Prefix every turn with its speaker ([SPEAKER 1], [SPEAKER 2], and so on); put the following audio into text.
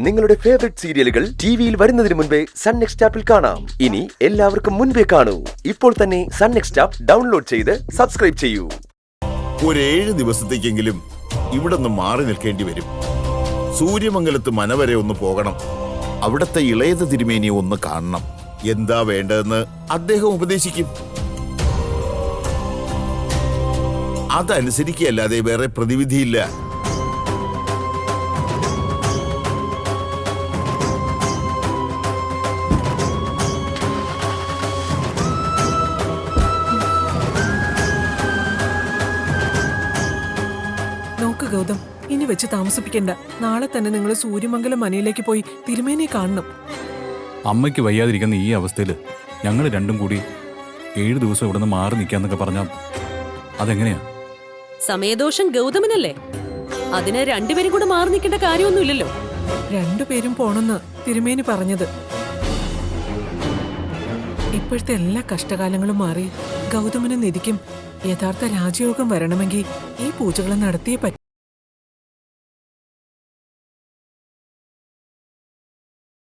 [SPEAKER 1] നിങ്ങളുടെ ഫേവറേറ്റ് സീരിയലുകൾ ടിവിയിൽ വരുന്നതിന് മുൻപേ സൺ നെക്സ്റ്റ് ആപ്പിൽ കാണാം. ഇനി എല്ലാവർക്കും മുൻപേ കാണൂ. ഇപ്പോൾ തന്നെ സൺ നെക്സ്റ്റ് ആപ്പ് ഡൗൺലോഡ് ചെയ്ത് സബ്സ്ക്രൈബ് ചെയ്യൂ.
[SPEAKER 2] ഒരു 7 ദിവസത്തേക്കെങ്കിലും ഇവിടെ നിന്ന് മാറി നിൽക്കേണ്ടി വരും. സൂര്യമംഗലത്ത് മന വരെ ഒന്ന് പോകണം. അവിടത്തെ ഇളയത് തിരുമേനിയെ ഒന്ന് കാണണം. എന്താ വേണ്ടതെന്ന് അദ്ദേഹം ഉപദേശിക്കും. അതനുസരിക്കല്ലാതെ വേറെ പ്രതിവിധിയില്ല.
[SPEAKER 3] നോക്ക് ഗൗതം, ഇനി വെച്ച് താമസിപ്പിക്കണ്ട. നാളെ തന്നെ നിങ്ങൾ സൂര്യമംഗലം മനയിലേക്ക് പോയി തിരുമേനിയെ കാണണം.
[SPEAKER 4] അമ്മയ്ക്ക് വയ്യാതിരിക്കുന്ന ഈ അവസ്ഥയിൽ ഞങ്ങൾ രണ്ടും കൂടി 7 ദിവസം ഇവിടെ നിന്ന് മാറി നിൽക്കാന്നൊക്കെ പറഞ്ഞാൽ അതെങ്ങനെയാ?
[SPEAKER 5] സമയദോഷം ഗൗതമനല്ലേ? അതിന് രണ്ടുപേരും കൂടെ മാറി നിൽക്കേണ്ട കാര്യമൊന്നുമില്ലല്ലോ.
[SPEAKER 3] രണ്ടുപേരും പോണെന്ന് തിരുമേനി പറഞ്ഞത്. ഇപ്പോഴത്തെ എല്ലാ കഷ്ടകാലങ്ങളും മാറി ഗൗതമനും നിധിക്കും യഥാർത്ഥ രാജയോഗം വരണമെങ്കിൽ ഈ പൂജകൾ നടത്തിയേ പറ്റും.